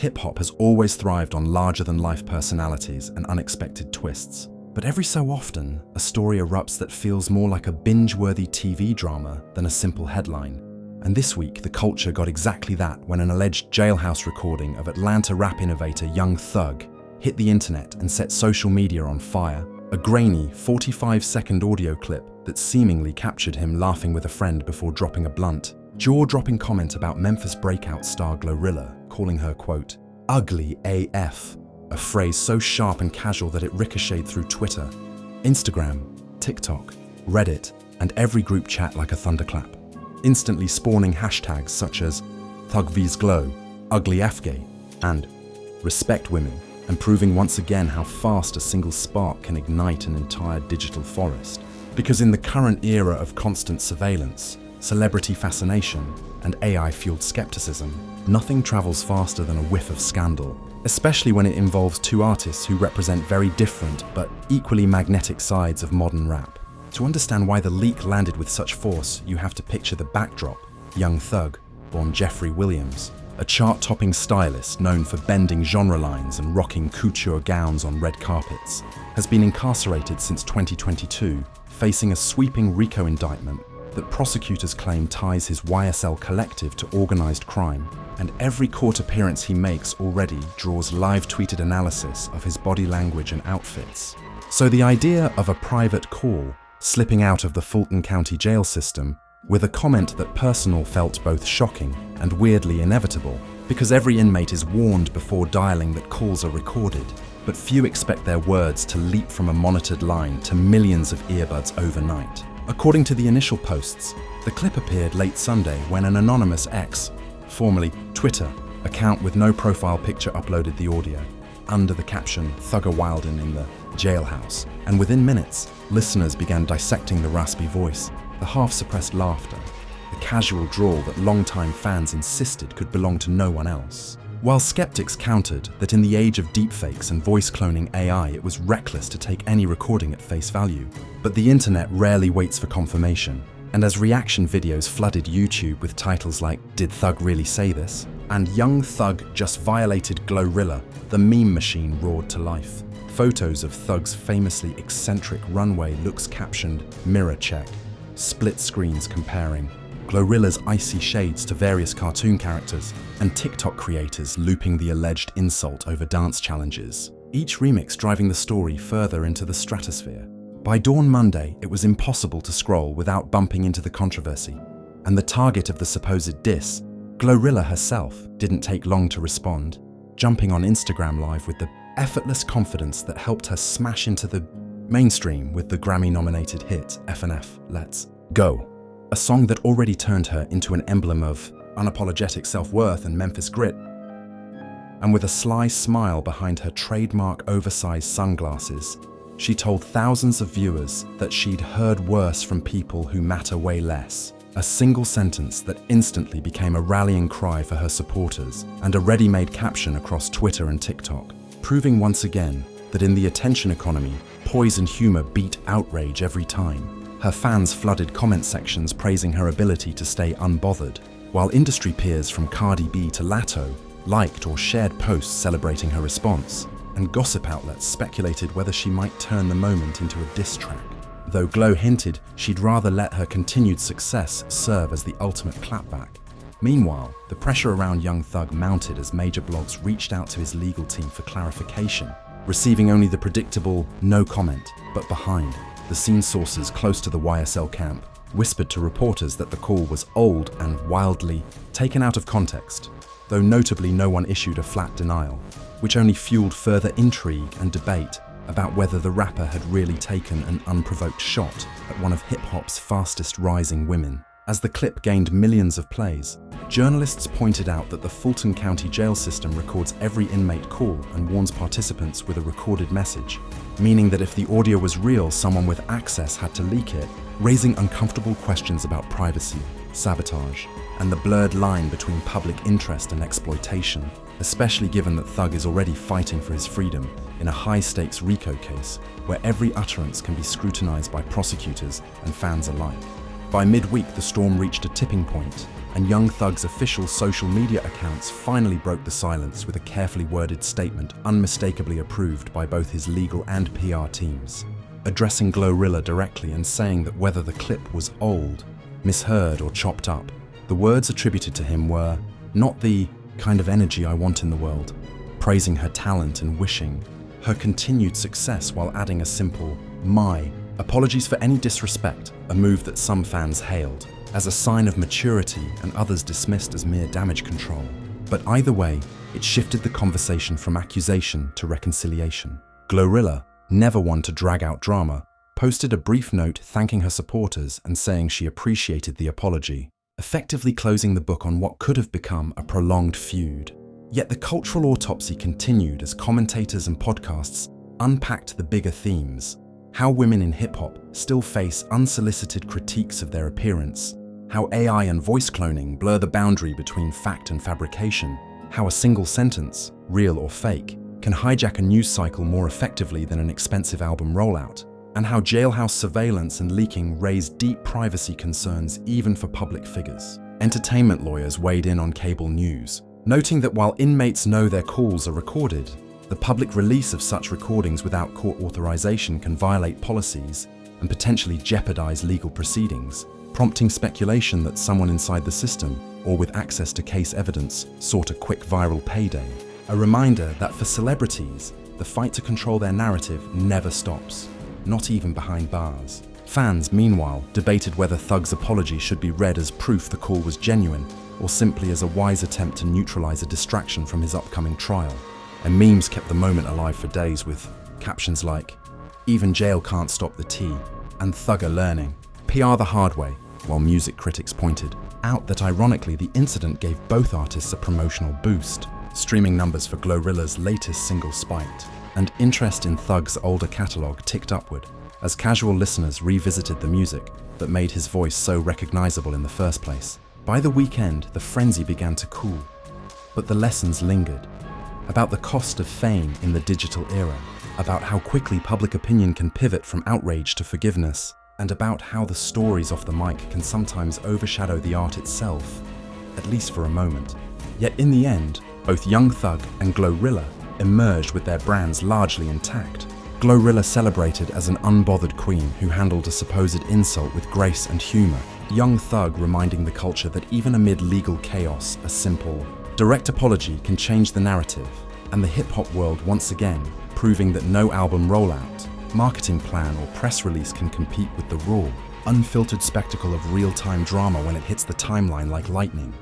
Hip-hop has always thrived on larger-than-life personalities and unexpected twists. But every so often, a story erupts that feels more like a binge-worthy TV drama than a simple headline. And this week, the culture got exactly that when an alleged jailhouse recording of Atlanta rap innovator YoungThug hit the internet and set social media on fire. A grainy, 45-second audio clip that seemingly captured him laughing with a friend before dropping a blunt, jaw-dropping comment about Memphis breakout star GloRilla, calling her, quote, ugly AF, a phrase so sharp and casual that it ricocheted through Twitter, Instagram, TikTok, Reddit, and every group chat like a thunderclap, instantly spawning hashtags such as Thug vs Glo, Ugly Afgay, and Respect Women, and proving once again how fast a single spark can ignite an entire digital forest. Because in the current era of constant surveillance, celebrity fascination, and AI-fueled skepticism, nothing travels faster than a whiff of scandal, especially when it involves two artists who represent very different but equally magnetic sides of modern rap. To understand why the leak landed with such force, you have to picture the backdrop. YoungThug, born Jeffrey Williams, a chart-topping stylist known for bending genre lines and rocking couture gowns on red carpets, has been incarcerated since 2022, facing a sweeping RICO indictment that prosecutors claim ties his YSL collective to organized crime, and every court appearance he makes already draws live-tweeted analysis of his body language and outfits. So the idea of a private call slipping out of the Fulton County jail system with a comment that personal felt both shocking and weirdly inevitable, because every inmate is warned before dialing that calls are recorded, but few expect their words to leap from a monitored line to millions of earbuds overnight. According to the initial posts, the clip appeared late Sunday when an anonymous X, formerly Twitter, account with no profile picture uploaded the audio, under the caption Thugger Wilden in the jailhouse, and within minutes, listeners began dissecting the raspy voice, the half-suppressed laughter, the casual drawl that longtime fans insisted could belong to no one else. While skeptics countered that in the age of deepfakes and voice-cloning AI, it was reckless to take any recording at face value. But the internet rarely waits for confirmation, and as reaction videos flooded YouTube with titles like "Did Thug really say this?" and "YoungThug just violated GloRilla," the meme machine roared to life. Photos of Thug's famously eccentric runway looks captioned "Mirror check," split screens comparing GloRilla's icy shades to various cartoon characters, and TikTok creators looping the alleged insult over dance challenges, each remix driving the story further into the stratosphere. By dawn Monday, it was impossible to scroll without bumping into the controversy, and the target of the supposed diss, GloRilla herself, didn't take long to respond, jumping on Instagram Live with the effortless confidence that helped her smash into the mainstream with the Grammy-nominated hit F&F, Let's Go, a song that already turned her into an emblem of unapologetic self-worth and Memphis grit. And with a sly smile behind her trademark oversized sunglasses, she told thousands of viewers that she'd heard worse from people who matter way less. A single sentence that instantly became a rallying cry for her supporters and a ready-made caption across Twitter and TikTok, proving once again that in the attention economy, poise and humor beat outrage every time. Her fans flooded comment sections praising her ability to stay unbothered, while industry peers from Cardi B to Latto liked or shared posts celebrating her response, and gossip outlets speculated whether she might turn the moment into a diss track, though Glo hinted she'd rather let her continued success serve as the ultimate clapback. Meanwhile, the pressure around YoungThug mounted as major blogs reached out to his legal team for clarification, receiving only the predictable "no comment," but behind the scene sources close to the YSL camp whispered to reporters that the call was old and wildly taken out of context, though notably no one issued a flat denial, which only fueled further intrigue and debate about whether the rapper had really taken an unprovoked shot at one of hip-hop's fastest rising women. As the clip gained millions of plays, journalists pointed out that the Fulton County jail system records every inmate call and warns participants with a recorded message, meaning that if the audio was real, someone with access had to leak it, raising uncomfortable questions about privacy, sabotage, and the blurred line between public interest and exploitation, especially given that Thug is already fighting for his freedom in a high-stakes RICO case where every utterance can be scrutinized by prosecutors and fans alike. By midweek, the storm reached a tipping point and YoungThug's official social media accounts finally broke the silence with a carefully worded statement unmistakably approved by both his legal and PR teams, addressing GloRilla directly and saying that whether the clip was old, misheard or chopped up, the words attributed to him were not the kind of energy I want in the world, praising her talent and wishing her continued success while adding a simple "my" apologies for any disrespect, a move that some fans hailed as a sign of maturity and others dismissed as mere damage control. But either way, it shifted the conversation from accusation to reconciliation. GloRilla, never one to drag out drama, posted a brief note thanking her supporters and saying she appreciated the apology, effectively closing the book on what could have become a prolonged feud. Yet the cultural autopsy continued as commentators and podcasts unpacked the bigger themes: how women in hip-hop still face unsolicited critiques of their appearance, how AI and voice cloning blur the boundary between fact and fabrication, how a single sentence, real or fake, can hijack a news cycle more effectively than an expensive album rollout, and how jailhouse surveillance and leaking raise deep privacy concerns even for public figures. Entertainment lawyers weighed in on cable news, noting that while inmates know their calls are recorded, the public release of such recordings without court authorization can violate policies and potentially jeopardize legal proceedings, prompting speculation that someone inside the system, or with access to case evidence, sought a quick viral payday. A reminder that for celebrities, the fight to control their narrative never stops, not even behind bars. Fans, meanwhile, debated whether Thug's apology should be read as proof the call was genuine, or simply as a wise attempt to neutralize a distraction from his upcoming trial. And memes kept the moment alive for days with captions like, "Even jail can't stop the tea," and "Thug are learning. PR the hard way," while music critics pointed out that ironically the incident gave both artists a promotional boost. Streaming numbers for GloRilla's latest single spiked, and interest in Thug's older catalogue ticked upward as casual listeners revisited the music that made his voice so recognizable in the first place. By the weekend, the frenzy began to cool, but the lessons lingered. About the cost of fame in the digital era, about how quickly public opinion can pivot from outrage to forgiveness, and about how the stories off the mic can sometimes overshadow the art itself, at least for a moment. Yet in the end, both YoungThug and GloRilla emerged with their brands largely intact. GloRilla celebrated as an unbothered queen who handled a supposed insult with grace and humor. YoungThug reminding the culture that even amid legal chaos, a simple, direct apology can change the narrative, and the hip-hop world once again proving that no album rollout, marketing plan or press release can compete with the raw, unfiltered spectacle of real-time drama when it hits the timeline like lightning.